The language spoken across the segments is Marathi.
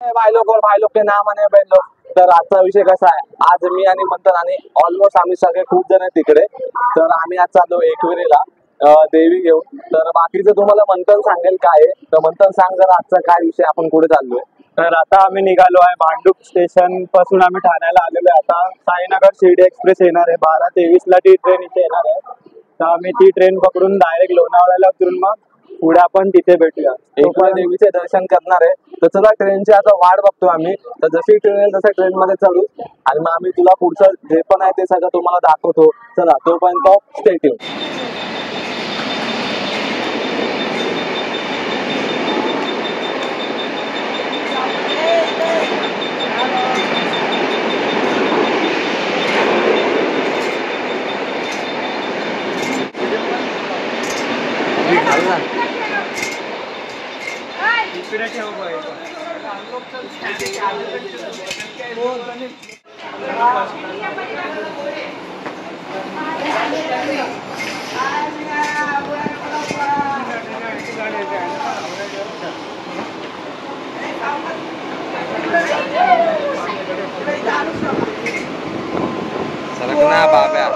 भाई लोग के नाम आणि बहन लोग. तर आजचा विषय कसा आहे, आज मी आणि मंथन आणि ऑलमोस्ट आम्ही सगळे खूप जण तिकडे. तर आम्ही आज चाललो एकविरेला देवी घेऊन. तर बाकीचं तुम्हाला मंथन सांगेल काय आहे. तर मंथन सांग जरा आजचा काय विषय, आपण कुठे चाललोय. तर आता आम्ही निघालो आहे भांडूप स्टेशन पासून. आम्ही ठाण्याला आलेलो आहे. आता साईनगर शिर्डी एक्सप्रेस येणार आहे 12:23 ला ती ट्रेन इथे येणार आहे. तर आम्ही ती ट्रेन पकडून डायरेक्ट लोणावळ्याला उतरून मग पुढे आपण तिथे भेटूया. एकविरा देवीचे दर्शन करणार आहे. तर चला ट्रेनची आता वाट बघतो आम्ही. तर जशी ट्रेन येईल तसं ट्रेन मध्ये चढू आणि मग आम्ही तुला पुढचं जे पण आहे ते सगळं तुम्हाला दाखवतो. चला तोपर्यंत स्टे ट्यून. सरकना बाब्या.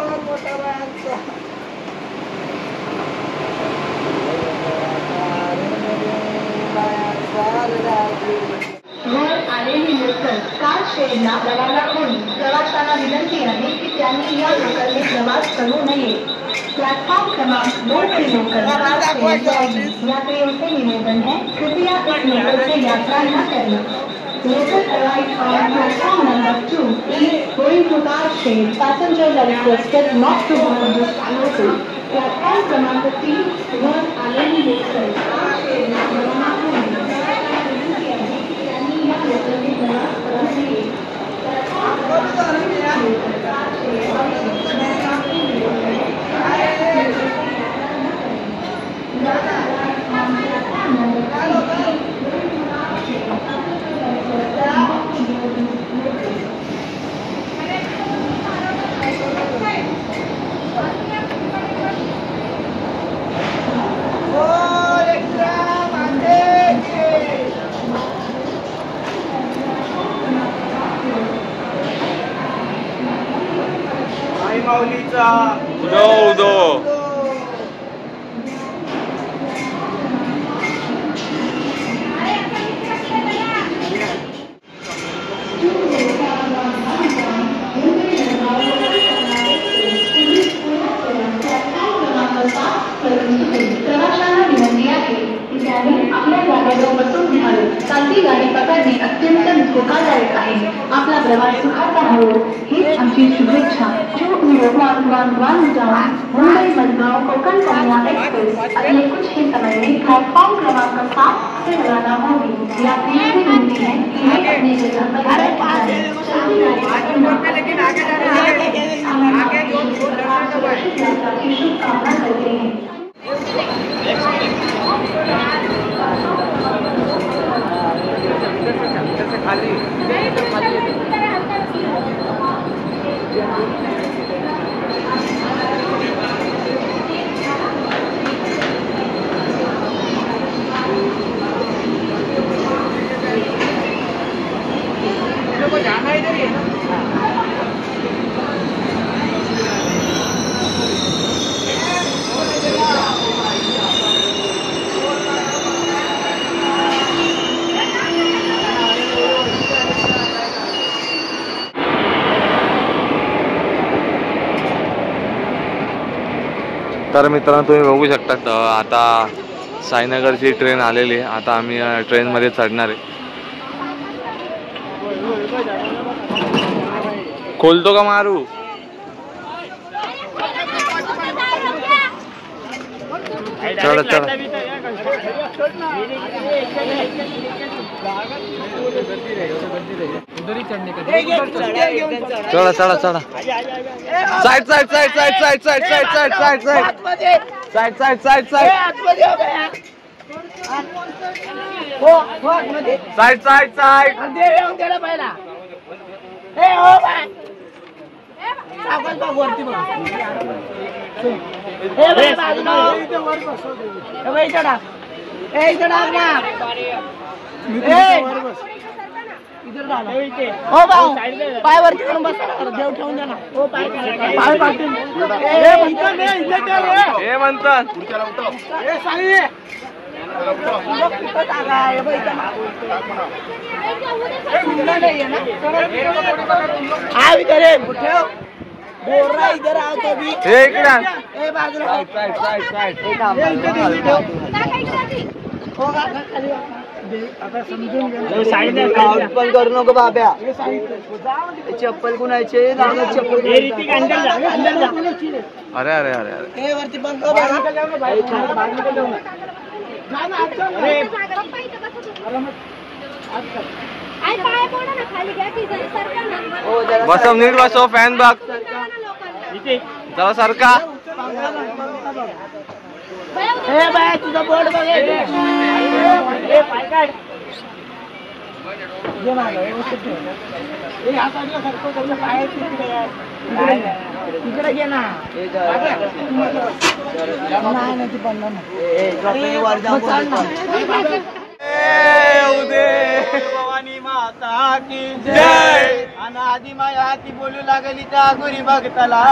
आलेली लोकल कार शेडला रवाना होईल. प्रवाशांना विनंती आहे की त्यांनी या लोकलने प्रवास करू नये. प्लेटफॉर्म क्रमांक 2 की लोकल कार शेड जाएगी. यात्रियों से निवेदन है कृपया इस लोकल से यात्रा न करें. Local arrived on platform number 2 is going to Karshed. Passengers are requested not to board this local. Platform क्रमांक 3 वर आलेली लोकल Karshed ला रवाना होईल. उदो प्रवाशांना विनंती आहे की त्यांनी आपल्या जागेवर बसून घ्यावे. चालती गाडी पकडणे अत्यंत धोकादायक आहे. आपला प्रवास सुखाचा हो हीच आमची शुभेच्छा. 20111 जाऊन मुंबई मडगांव कोकण कन्या एक्सप्रेस अगले कुछ ही समय में प्लेटफॉर्म क्रमांक 7 से रवाना होगी. यात्रियों से विनती है कि वे अपनी जगह पर बैठ जाएं. चलती गाड़ी पकड़ना लेकिन आगे शुभकामना करते हैं. जाना इधर ही है ना. तर मित्रांनो तुम्ही बघू शकता आता साईनगरची ट्रेन आलेली आहे. आता आम्ही ट्रेनमध्ये चढणार आहे. खोलतो का मारू. चला चला चला चला चला. Side side side side side side side side side side side side side side side side हो भाऊ पाय वरती करून बस देव ठेवून द्या ना हो पाय पाटील हे म्हणतात इधर आओ तो भी हे इकडे आता समजून पण करू नको बाब्या चप्पल कुणाचे चप्पल अरे अरे अरे अरे वरती पण बसव नीट बसव फॅन बघ जरा सारखा तुझा बोर्ड बघ इकडे घे ना भवानी माता की जय अन आधी माया हाती बोलू लागली त्या गुरी भक्ताला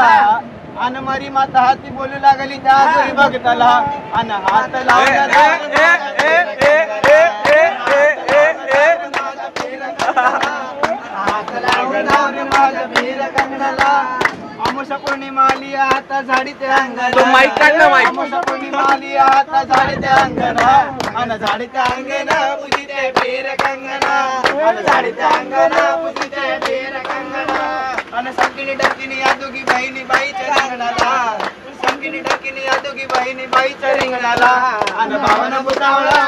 अन मरी माता हाती बोलू लागली त्या गुरी भक्ताला अन हात अमुष पौर्णिमा आली आता झाडी ते अंगण माईक काढ ना माईक अमुष पौर्णिमा आली आता झाडी ते अंगण अन झाडी ते अंगण पूजी ते फेर कंगना अन झाडी ते अंगण पूजी ते फेर कंगना अन संकिनी डकिनी या दोघी बहिणी बाईच्या रिंगणाला संकिनी डकिनी या दोघी बहिणी बाईच्या रिंगणाला अन भावना बुतावळा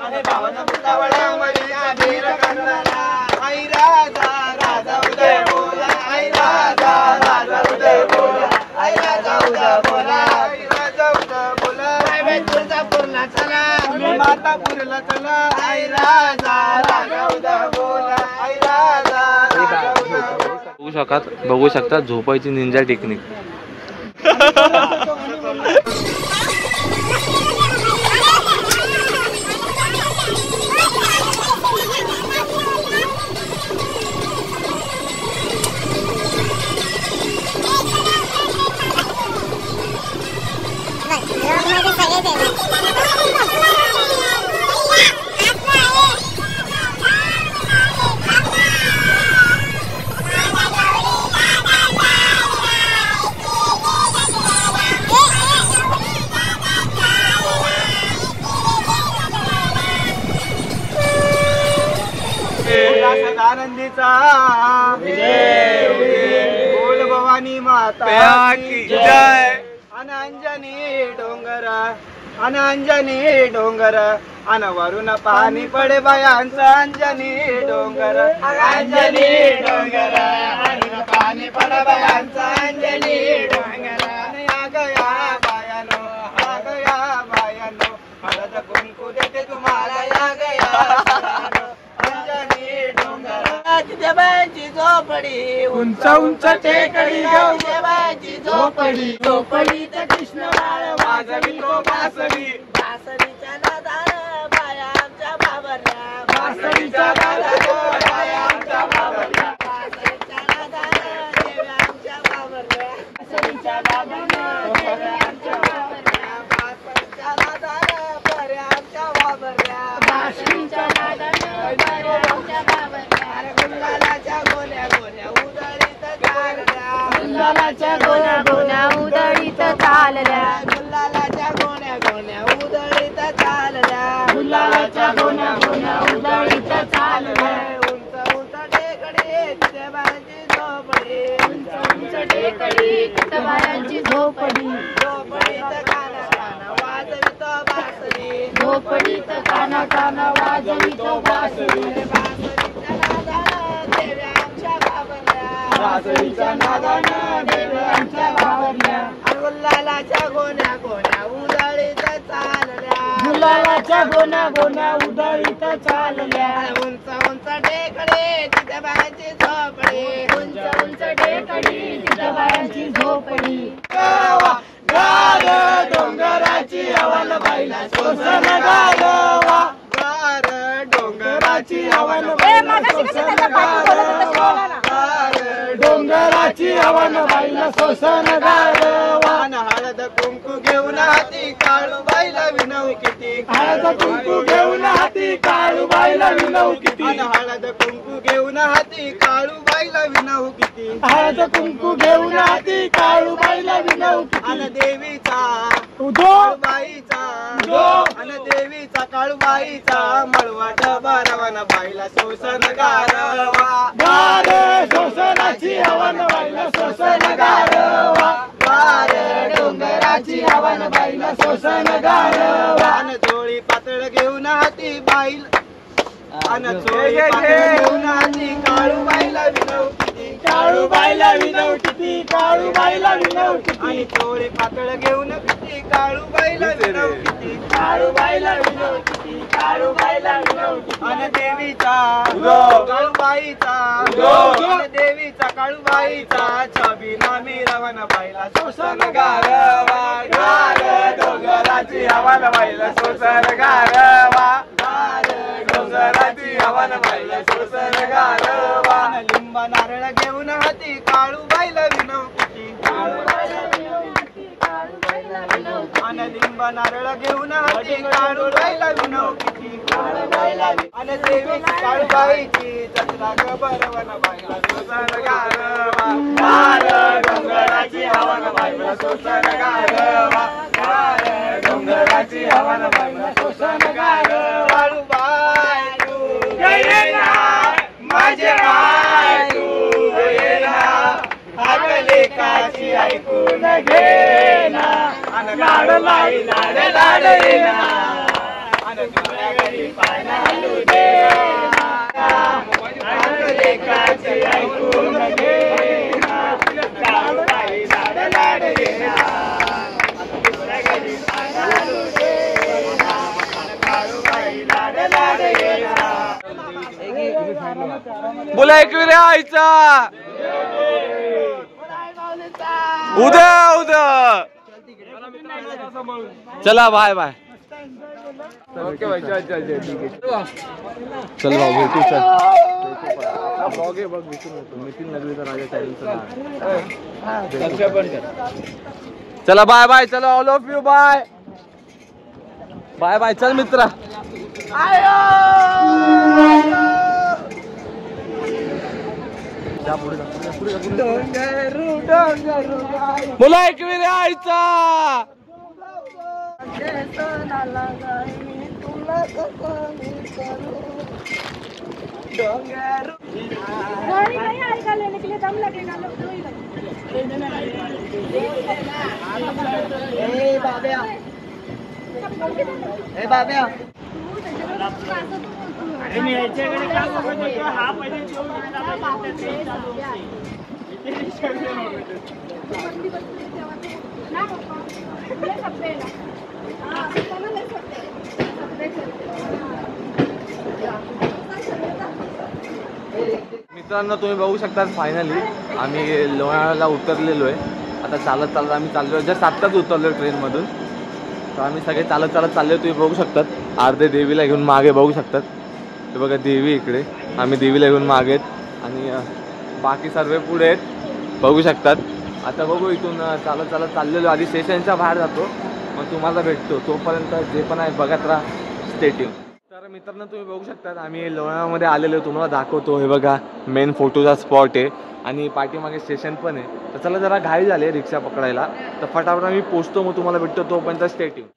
अन भावना बुतावळा अंबरीच्या फेर कंगनाला आई राजा राजा उदय बोला आई राजा राजा उदय बोला आई राजा उदय बोला आई राजा उदय बोला तुळजापूरला चला मी मातापूरला चला आई राजा राजा उदय बोला आई राजा राजा उदय बोला बघू शकता झोपायची निंजा टेक्निक आनंदीचा बोल भवानी माता की जय अन अंजनी डोंगरा अन अंजनी डोंगर अन वरून पाणी पडे बायांचा अंजनी डोंगर अंजनी डोंगर वरून पाणी पडे बायांचा अंजनी डोंगर आ गया बायानो आ गया बायानो हळद कुंकू देते तुम्हाला या गया अंजनी डोंगर देवाची झोपडी उंच उंच टेकडी देवाची झोपडी झोपडी तर कृष्ण बाळ वाजवितो बासरी बासरीच्या नादानं बाया आमच्या बाबरल्या बासरीच्या नादानं बाया आमच्या बाबरल्या बासरीच्या नादानं देव्या आमच्या बाबरल्या बासरीच्या नादानं देव्या आमच्या बाबरल्या बासरीच्या नादानं बऱ्या आमच्या बाबरल्या बासरीच्या नादानं बऱ्या आमच्या बाबरल्या गुलालाच्या गोल्या गोल्या उधळीत चालल्या गुलालाच्या गोल्या गोल्या उधळीत चालल्या गुलालाच्या गोण्या गोण्या उधळीत चालल्या गुलालाच्या गोण्या गोण्या उधळीत चालल्या उंच उंच टेकडी तिथे बायांची झोपडी उंच उंच टेकडी तिथे बायांची झोपडी झोपडीत काना काना वाजवितो बासरी झोपडीत काना काना वाजवितो बासरी बासरीच्या नादानं देव्या आमच्या बाबरल्या गुलालाच्या गोण्या गोण्या उधळीत चालल्या गुलालाच्या गोण्या गोण्या उधळीत चालल्या उंच उंच टेकडी तिथे बायांची झोपडी उंच उंच टेकडी तिथे बायांची झोपडी गार डोंगराची अवल बाईला सोसन गारवा गार डोंगराची डोंगराची हवन बाईला शोषण गारवा, डोंगराची हवन बाईला शोषण गारवा, हळद कुंकू घेऊन हाती काळूबाईला विनव किती, हळद कुंकू घेऊन हाती काळूबाईला विनव किती, हळद कुंकू घेऊन हाती काळूबाईला विनव किती, हळद कुंकू घेऊन हाती काळूबाईला विनव किती, अन देवीचा उदो काळूबाईचा अन देवीचा काळूबाईचा मळवाट बारवन बाईला शोषण गारवा, गार शोषणाची हवन बाईला शोषण गारवा, गार डोंगराची हवन बाईला शोषण गारवा, अन चोळी पातळ घेऊन हाती बाईल, अन चोळी पातळ घेऊन हाती काळूबाईला विनव किती, काळूबाईला विनव किती, काळूबाईला विनव किती, आणि चोळी पातळ घेऊन किती काळूबाईला विनव किती, काळूबाईला विनव किती, काळूबाईला विनव किती, अन देवीचा काळूबाईचा अन देवीचा काळूबाईचा छबी नामी रवन बाईला शोषण गारवा, गार डोंगराची हवन बाईला शोषण गारवा, गार डोंगराची हवन बाईला शोषण गारवा, अन लिंब नारळ घेऊन हाती काळूबाईला विनव किती, अन लिंब नारळ घेऊन हाती काळूबाईला विनव किती, अन देवीची काळूबाईची जत्रा गबरवन बाईला शोषण गारवा, गार डोंगराची हवन बाईला शोषण गारवा, गार डोंगराची हवन बाईला शोषण गारवा, काळूबाई तू येईना माझे बाय तू येईना, लेकाची ऐकून घेना, लाड लाई लाड लाड येना, तुझ्या घरी पाना हलू देना, लेकाची ऐकून घेना, लाड लाई लाड लाड येना, तुझ्या घरी पाना हलू देना, काळूबाई लाड लाड येना. बोला एकविरा आईचा उद्या उद्या चला बाय बाय चल भाऊ भेटू चला बाय बाय चला all of you bye bye bye चल मित्रा बोला एकविरा आईचा गाड़ी नहीं आएगा लेने के लिए दम लगेगा लोग दो ही ए बाब्या आणि याच्याकडे काय बघत हा पहिले मित्रांनो तुम्ही बघू शकता फायनली आम्ही लोणावळ्याला उतरलेलो आहे. आता चालत चालत आम्ही चाललो जस्ट आत्ताच उतरलो ट्रेनमधून. तर आम्ही सगळे चालत चालत चाललो. तुम्ही बघू शकतात अर्धे देवीला घेऊन मागे बघू शकतात. ते बघा देवी इकडे, आम्ही देवीला घेऊन मागे आहेत आणि बाकी सर्व पुढे आहेत बघू शकतात. आता बघू इथून चालत चालत चाललेलो. आधी स्टेशनच्या बाहेर जातो मग तुम्हाला भेटतो. तोपर्यंत जे पण आहे बघत राहा, स्टे ट्यून. तर मित्रांनो तुम्ही बघू शकतात आम्ही लोणावळ्यामध्ये आलेलो, तुम्हाला दाखवतो. हे बघा मेन फोटोचा स्पॉट आहे आणि पाठीमागे स्टेशन पण आहे. तर चला जरा घाई झाली रिक्षा पकडायला, तर फटाफट आम्ही पोचतो मग तुम्हाला भेटतो. तोपर्यंत स्टे ट्यून.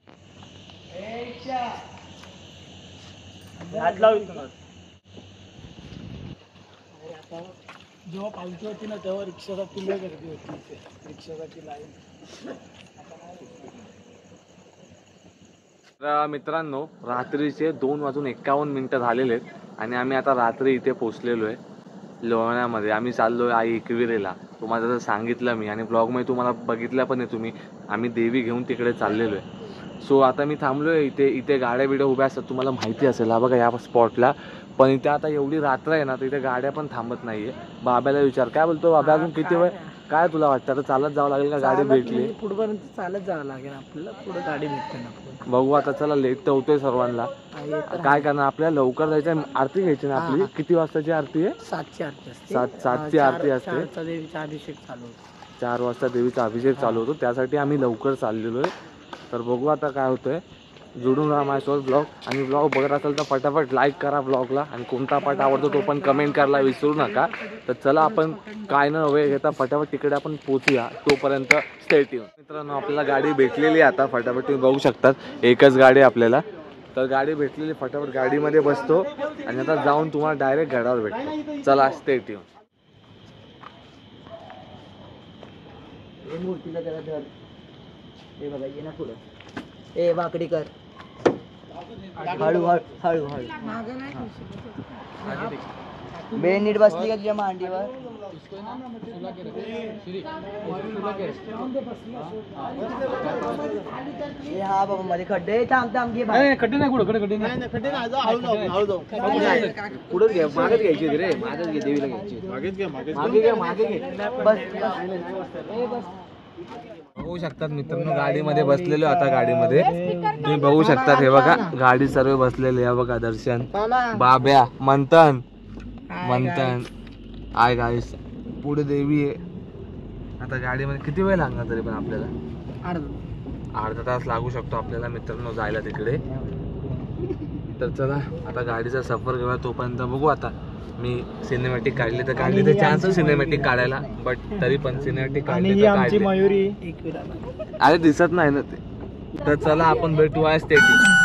जेव्हा पालखी होती ना तेव्हा रिक्षासाठी लय गर्दी होती. रिक्षासाठी लाईन. तर मित्रांनो रात्रीचे 2:51 झालेले आहेत आणि आम्ही आता रात्री इथे पोचलेलो आहे लोणावळ्यामध्ये. आम्ही चाललो आहे आई एकविरेला. तुम्हाला जर सांगितलं मी आणि ब्लॉगमध्ये तुम्हाला बघितलं पण आहे तुम्ही, आम्ही देवी घेऊन तिकडे चाललेलो आहे. सो आता मी थांबलो आहे इथे. इथे गाड्या बिड्या उभ्या असतात, तुम्हाला माहिती असेल. हा बघा या स्पॉटला. पण इथे आता एवढी रात्र आहे ना तर इथे गाड्या पण थांबत नाही आहे. बाब्याला विचार, काय बोलतो बाब्या, अजून किती वेळ काय तुला वाटतं आता चालत जावं लागेल का गाडी भेटली? पुढपर्यंत चालत जावं लागेल आपल्याला, पुढे गाडी भेटते ना पुढे. बघू आता, चला लेट तर होतोय सर्वांना. काय करणार, आपल्याला लवकर जायचं, आरती घ्यायची ना आपली. किती वाजताची आरती आहे? 7ची आरती असते. 7ची आरती असते. 4चा देवीचा अभिषेक चालू होतो. 4 वाजता देवीचा अभिषेक चालू होतो, त्यासाठी आम्ही लवकर चाललेलो आहे. तर बघू आता काय होतंय. जोडून राहा माझ्यासोबत ब्लॉग, आणि ब्लॉग बघत असेल तर फटाफट लाईक करा ब्लॉगला, आणि कोणता पार्ट आवडतो तो पण कमेंट करायला विसरू नका. तर चला आपण काय न वेळ घेता फटाफट तिकडे आपण पोचूया, तोपर्यंत स्टे ट्यून. मित्रांनो आपल्याला गाडी भेटलेली आहे आता, फटाफट तुम्ही बघू शकतात एकच गाडी आपल्याला. तर गाडी भेटलेली, फटाफट गाडीमध्ये बसतो आणि आता जाऊन तुम्हाला डायरेक्ट घरावर भेटतो. चला स्टे ट्यून. मूर्तीला त्याला धर. हे बघा ये ना पुढं. ए वाकडी कर. हळू हळू हळू हळू. बे नीट बसली का तुझ्या मांडीवर? हा बाबा मध्ये खड्डे. थांब थांब घे बाहेर. खड्डे नाही, कुठं खड्डे नाही. हळू जाऊ. पुढेच घ्या, मागेच घ्यायची रे, मागेच घे, देवीला घ्यायची. मागे घे, मागे घे. बस. बघू शकतात मित्रांनो गाडीमध्ये बसलेलो आता. गाडीमध्ये तुम्ही बघू शकतात, हे बघा गाडी सर्व बसलेले. हे बघा दर्शन, बाब्या, मंथन आय गाईस, पुढे देवी आहे. आता गाडीमध्ये किती वेळ लागणार तरी पण आपल्याला? अर्धा तास लागू शकतो आपल्याला मित्रांनो जायला तिकडे. तर चला आता गाडीचा सफर घेऊया, तोपर्यंत बघू. आता मी सिनेमॅटिक काढली तर काढली, तर चान्स सिनेमॅटिक काढायला, बट तरी पण सिनेमॅटिक काढली तर काढली. मयुरी अरे दिसत नाही ना ते. तर चला आपण भेटू आहे स्टेटी.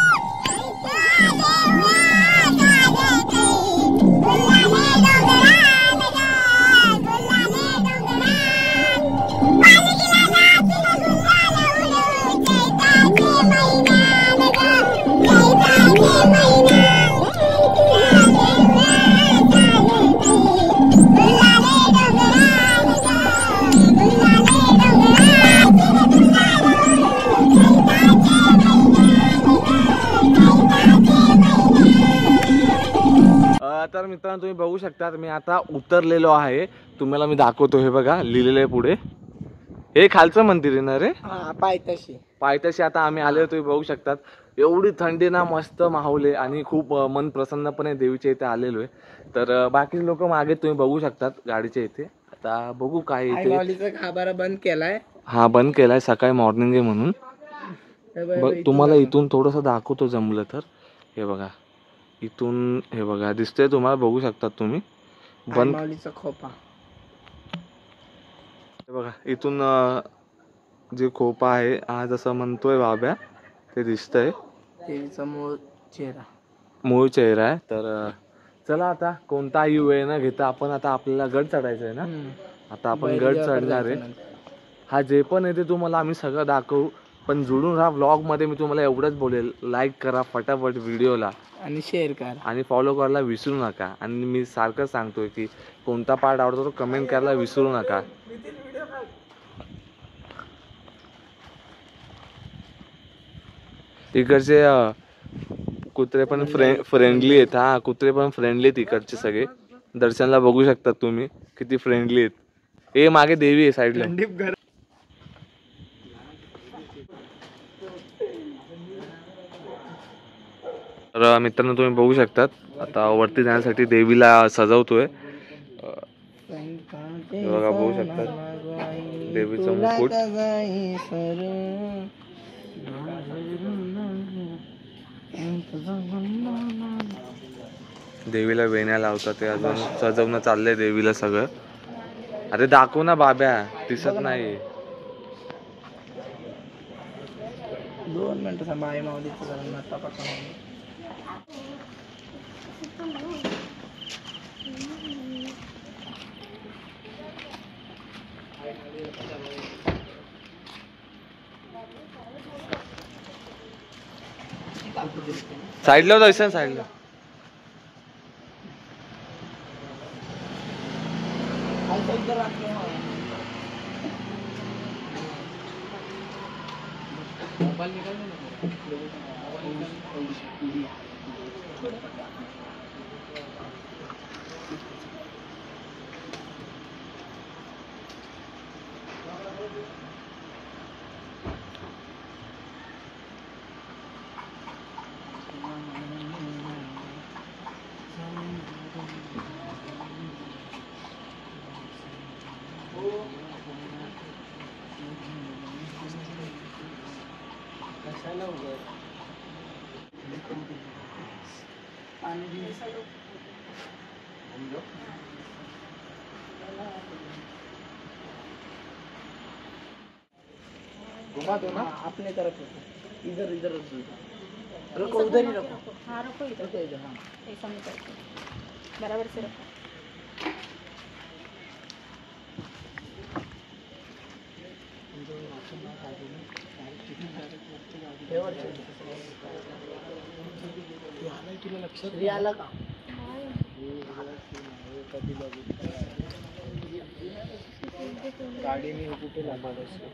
तर मित्रांनो तुम्ही बघू शकता मी आता उतरलेलो आहे. तुम्हाला मी दाखवतो, हे बघा लिहिलेलं आहे पुढे. हे खालचं मंदिर आहे ना रे, पायथ्याशी आता आम्ही आलेलो. तुम्ही बघू शकतात एवढी थंडी ना, मस्त माहोल आहे आणि खूप मन प्रसन्नपणे देवीच्या इथे आलेलो आहे. तर बाकी लोक मागे तुम्ही बघू शकतात गाडीच्या इथे. आता बघू काय इथे. खाबारा बंद केलाय. हा बंद केलाय, सकाळी मॉर्निंग आहे म्हणून. तुम्हाला इथून थोडस दाखवतो जमलं तर. हे बघा इथून, हे बघा दिसतंय तुम्हाला, बघू शकतात तुम्ही. बंद खोपा, हे बघा इथून जे खोपा आहे हा जसं म्हणतोय बाब्या, ते दिसतंय. देवीचा मूळ चेहरा आहे. तर चला आता कोणताही वेळ न घेता आपण आता आपल्याला गड चढायचं आहे ना. आता आपण गड चढणार आहे. हा जे पण आहे ते तुम्हाला आम्ही सगळं दाखवू, पण जोडून राहा व्लॉग मध्ये. मी तुम्हाला एवढंच बोलेल, लाईक करा फटाफट व्हिडिओला आणि शेअर करा आणि फॉलो करायला विसरू नका. आणि मी सारखं सांगतोय की कोणता पार्ट आवडतो तो कमेंट करायला विसरू नका. इकडचे कुत्रे पण फ्रेंडली आहेत. हा कुत्रे पण फ्रेंडली आहेत इकडचे सगळे. दर्शनला बघू शकतात तुम्ही किती फ्रेंडली आहेत. हे मागे देवी आहे साईडला. तर मित्रांनो तुम्ही बघू शकतात आता वरती जाण्यासाठी देवीला सजवतोय. बघा बघू शकतात देवीचं मुकुट. देवीला वेण्या लावतात, ते अजून सजवणं चाललंय देवीला सगळं. अरे दाखव ना बाब्या, दिसत नाही. 2 मिनिटं माय माऊलीचं साईडला जायचं, साईडला. घुमा दो ना अपने तरफ इधर इधर रखो उधर ही रखो। हाँ रखो इधर रखो इधर हाँ ऐसा नहीं करते बराबर से रखो। रियाला का गाडी मी कुठे लागणार रस्ता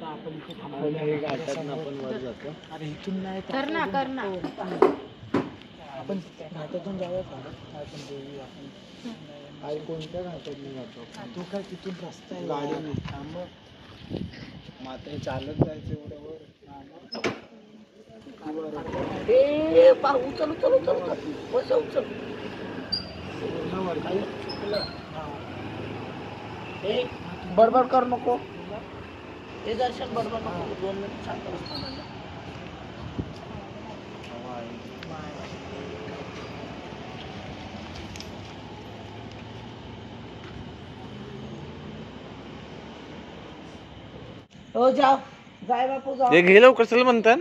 आपण इथे आपण वर जातो। अरे इथून नाही करना करना आपण घाटातून जाऊया का आपण देवी आपण आई कोणत्या घाटातून जातो तू काय तिथून रस्ता आहे गाडीने थांब मात्र चालत जायचं एवढं वर ए पा उचल उचल उचल बस उचल बडबड कर नको हे दर्शन बडबड नको 2 मिनिट शांत बस। हो जाओ जाए बापू जाओ हे गेलो कसं म्हणतात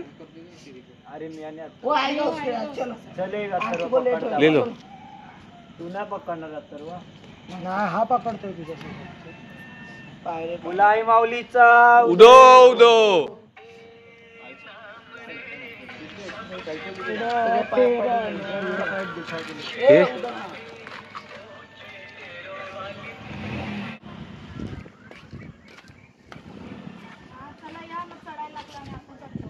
अरे मी आणि वो आएगा उसके बाद चलो चलेगा आज को लेट हो ले लो तू ना पकडणार तर वा ना हा पकडतोय तुझ्यासोबत पायरे मुलाई माऊलीचा उदो उदो हे चला या मग चढायला लागला आणि आपण चढतो।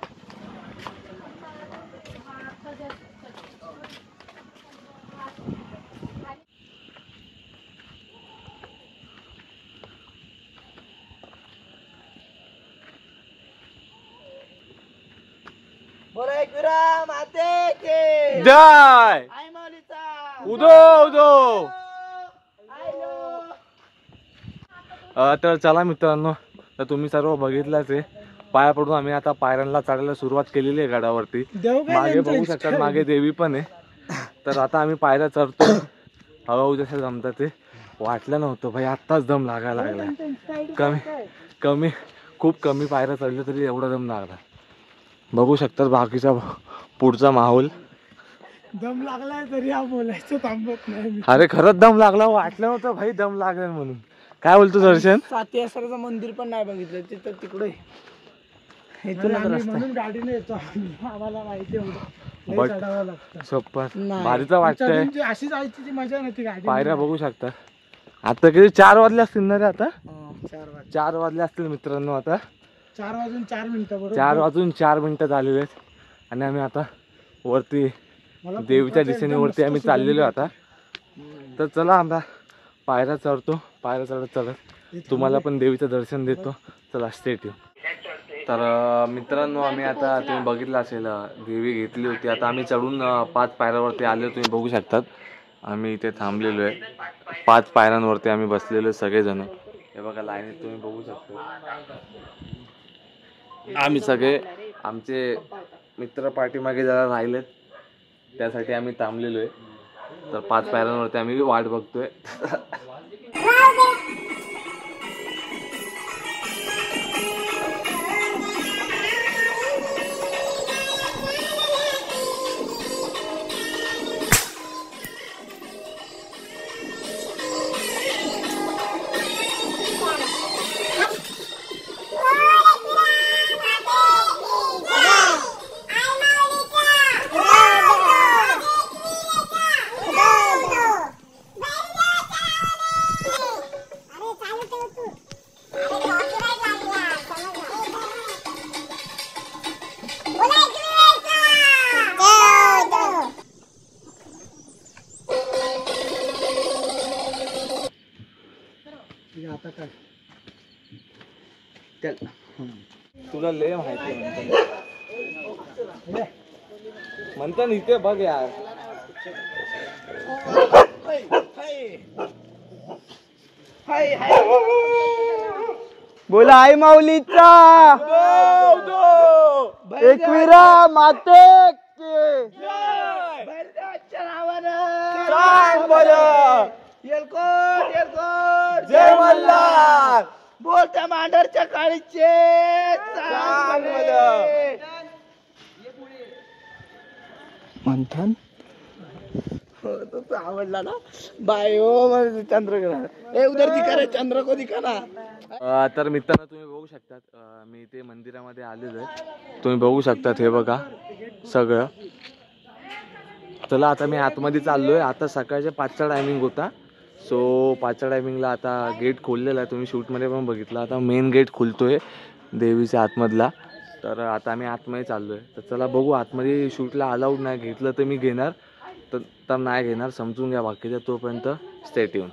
बोला एक विराम आते के जय आई माऊलीचा उदो उदो आयलो तर चला मित्रांनो, तर तुम्ही सर्व बघितलंच आहे, पाया पडून आम्ही आता पायऱ्यांना चढायला सुरुवात केलेली आहे गडावरती। मागे बघू शकतात, मागे देवी पण आहे। तर आता आम्ही पायऱ्या चढतो, हळूहळू जसं जमतात ते वाटलं नव्हतं भाई, आत्ताच दम लागायला लागला। खूप कमी पायऱ्या चढल्या तरी एवढा दम लागला। बघू शकतात बाकीचा पुढचा माहोल। दम लागलाय तरी हा बोलायचं थांबत नाही। अरे खरंच दम लागला, वाटलं नव्हतं भाई दम लागेल म्हणून। काय बोलतो दर्शन? सातेश्वरचं मंदिर पण नाही बघितलं, तिथं तिकडे इथून म्हणून गाडीने येतो आम्हाला माहिती एवढं चढावं लागतं। सोपत भारीचा वाटतंय, अशी जायची ती मजा नाही ती गाडी। पायऱ्या बघू शकता। आता किती 4 वाजले असतील ना रे? आता 4 वाजले असतील मित्रांनो। आता 4 वाजून 4 मिनिटं बरोबर 4 वाजून 4 मिनिटं झालेले आहेत आणि आम्ही आता वरती देवीच्या दिशेने वरती आम्ही चाललेलो आता। तर चला आता पायऱ्या चढतो, पायऱ्या चढत चढत तुम्हाला पण देवीचं दर्शन देतो। चला स्टे ट्यून। तर मित्रांनो, आम्ही आता तुम्ही बघितलं असेल देवी घेतली होती। आता आम्ही चढून 5 पायऱ्यावरती आलो, तुम्ही बघू शकतात। आम्ही इथे थांबलेलो आहे, 5 पायऱ्यांवरती आम्ही बसलेलो सगळेजण। हे बघा लाईनीत तुम्ही बघू शकता, आम्ही सगळे आमचे मित्र पाठीमागे जरा राहिलेत, त्यासाठी आम्ही थांबलेलो आहे। तर 5 पायऱ्यांवरती आम्ही वाट बघतोय। आता काय तुला लय माहिती म्हणता इथे बघ यार। बोला आई माऊलीचा एकविरा माते जय मल्हार बोलत्या मांडरच्या काळीचे मंथन आवडला ना बायो चंद्रग्रहण ए उधर दिखा रे चंद्र को दिखा ना. तर मित्रांनो तुम्ही बघू शकतात मी ते मंदिरामध्ये आलेलो आहे. तुम्ही बघू शकतात हे बघा सगळं. चला आता मी आतमध्ये चाललोय. आता सकाळच्या 5चा टायमिंग होता. सो 5च्या टायमिंगला आता गेट खोललेला आहे. तुम्ही शूटमध्ये पण बघितलं. आता मेन गेट खुलतोय देवीच्या आतमधला. तर आता मी आतमध्ये चाललोय. तर चला बघू आतमध्ये शूटला अलाउड नाही. घेतलं तर मी घेणार तर नाही घेणार. समजून घ्या बाकीचं. तोपर्यंत स्टे ट्यून.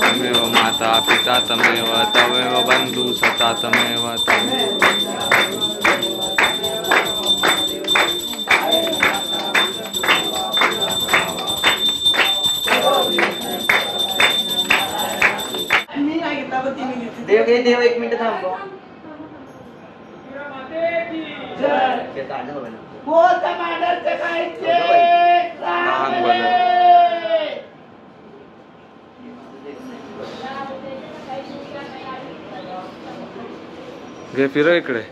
तमेव माता पिता तमेव तमेव बंधु सता तमेव देव 1 मिनिट थांबव. घे फिरो इकडे.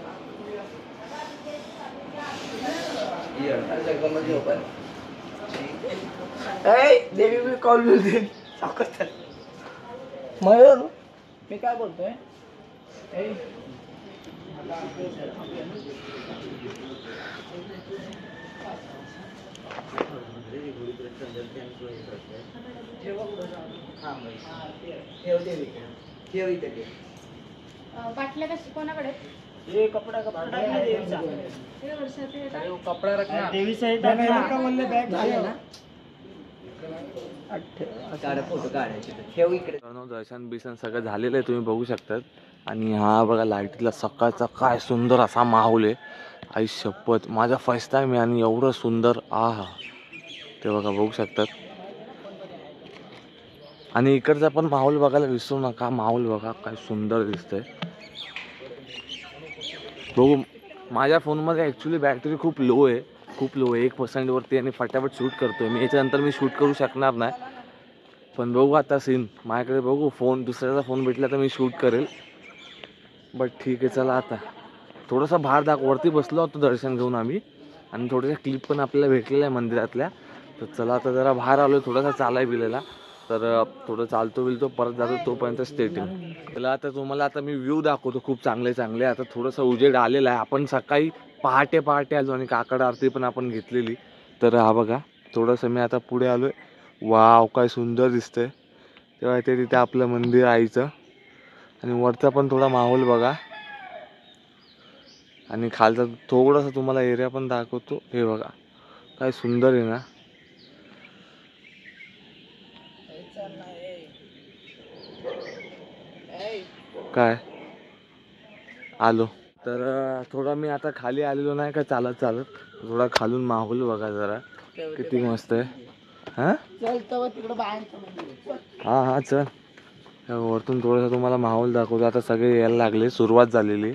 देवी मी कॉल मयूर मी काय बोलतोय. बाटल्या कशी कोणाकडे ये कपड़ा कपड़ा कपड़ा रखना देवीचा फोटो काढायचे ठेव इकडे. दर्शन बिसन सगळं झालेलं आहे तुम्ही बघू शकतात. आणि हा बघा लाईटीतला सकाळचा काय सुंदर असा माहोल आहे. आई शपथ माझा फर्स्ट टाइम आहे आणि एवढं सुंदर आहा ते बघा बघू शकतात. आणि इकडचा पण माहोल बघायला विसरू नका. माहोल बघा काय सुंदर दिसतंय. बघू माझ्या फोनमध्ये ॲक्च्युली बॅटरी खूप लो आहे. 1% वरती आणि फटाफट शूट करतोय मी. याच्यानंतर मी शूट करू शकणार नाही. पण बघू आता सीन माझ्याकडे बघू फोन दुसऱ्याचा फोन भेटला तर मी शूट करेल. बट ठीक आहे चला आता थोडासा बाहेर वरती बसलो होतो दर्शन घेऊन आम्ही. आणि थोड्याशा क्लिप पण आपल्याला भेटलेल्या आहे मंदिरातल्या. तर चला आता जरा बाहेर आलो थोडासा चालाय बिलेला. तर थोडं चालतो परत जातो. तोपर्यंत स्टेटिंग त्याला आता तुम्हाला आता मी व्ह्यू दाखवतो खूप चांगले. आता थोडंसं उजेड आलेला आहे. आपण सकाळी पहाटे आलो आणि काकड आरती पण आपण घेतलेली. तर हा बघा थोडंसं मी आता पुढे आलोय. वाव काय सुंदर दिसतंय. तेव्हा ते तिथे आपलं मंदिर आईचं. आणि वरचा पण थोडा माहोल बघा. आणि खालचा थोडासा तुम्हाला एरिया पण दाखवतो. हे बघा काय सुंदर आहे ना. काय आलो तर थोडा मी आता खाली आलेलो नाही का चालत चालत, थोडा खालून माहोल बघा जरा किती मस्त आहे. हां हां हां चल, वरतून थोडंसं तुम्हाला माहोल दाखवतो. आता सगळे यायला लागले, सुरुवात झालेली.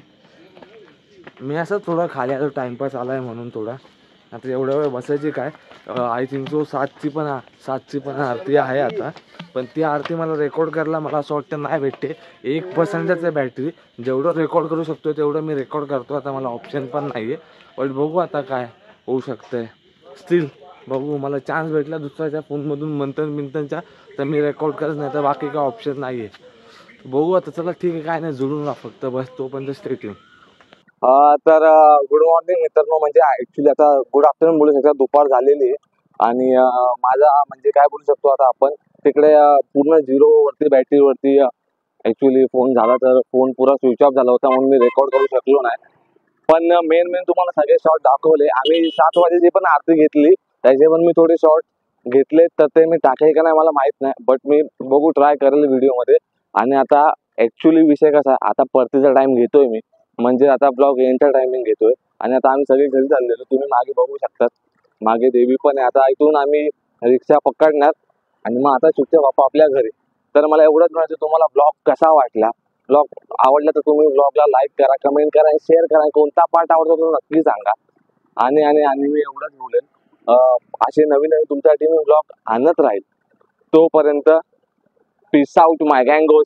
मी असं थोडा खाली आलो, टाइमपास आलाय म्हणून थोडा. आता एवढ्या वेळ बसायची काय, आय थिंक सो 7ची पण आरती आहे आता. पण ती आरती मला रेकॉर्ड करायला मला असं वाटतं नाही भेटते. 1% आहे बॅटरी. जेवढं रेकॉर्ड करू शकतो तेवढं मी रेकॉर्ड करतो. आता मला ऑप्शन पण नाही आहे, पण बघू आता काय होऊ शकतंय. स्टील बघू, मला चान्स भेटला दुसऱ्याच्या फोनमधून मंथनच्या, तर मी रेकॉर्ड करत नाही, तर बाकी काय ऑप्शन नाही आहे. बघू आता, चला ठीक आहे, काय नाही, जुळून राहा फक्त बस, तोपर्यंत स्टे ट्यून. तर गुड मॉर्निंग मित्रांनो. म्हणजे ऍक्च्युली आता गुड आफ्टरनून बोलू शकता, दुपार झालेली आहे. आणि माझा म्हणजे काय बोलू शकतो आता आपण, तिकडे पूर्ण 0 वरती बॅटरीवरती ऍक्च्युली फोन झाला, तर फोन पुरा स्विच ऑफ झाला होता, म्हणून मी रेकॉर्ड करू शकलो नाही. पण मेन तुम्हाला सगळे शॉर्ट दाखवले. आम्ही 7 वाजेची पण आरती घेतली, त्याचे पण मी थोडे शॉर्ट घेतले, तर ते मी टाकेल का नाही मला माहित नाही, बट मी बघू ट्राय करेल व्हिडिओमध्ये. आणि आता ऍक्च्युली विषय कसा, आता परतीचा टाइम घेतोय मी, म्हणजे आता ब्लॉग एंडचा टायमिंग घेतोय. आणि आता आम्ही सगळे घरी चाललेलो, तुम्ही मागे बघू शकतात, मागे देवी पण आहे. आता इथून आम्ही रिक्षा पकडणार आणि मग आता सुट्टे बाप्पा आपल्या घरी. तर मला एवढंच म्हणायचं, तुम्हाला ब्लॉग कसा वाटला, ब्लॉग आवडला तर तुम्ही ब्लॉगला लाईक करा, कमेंट करा आणि शेअर करा. कोणता पार्ट आवडतो तो नक्की सांगा. आणि मी एवढंच बोलेन, असे नवीन तुमच्यासाठी मी ब्लॉग आणत राहील. तोपर्यंत पीस आउट माय गँगोस.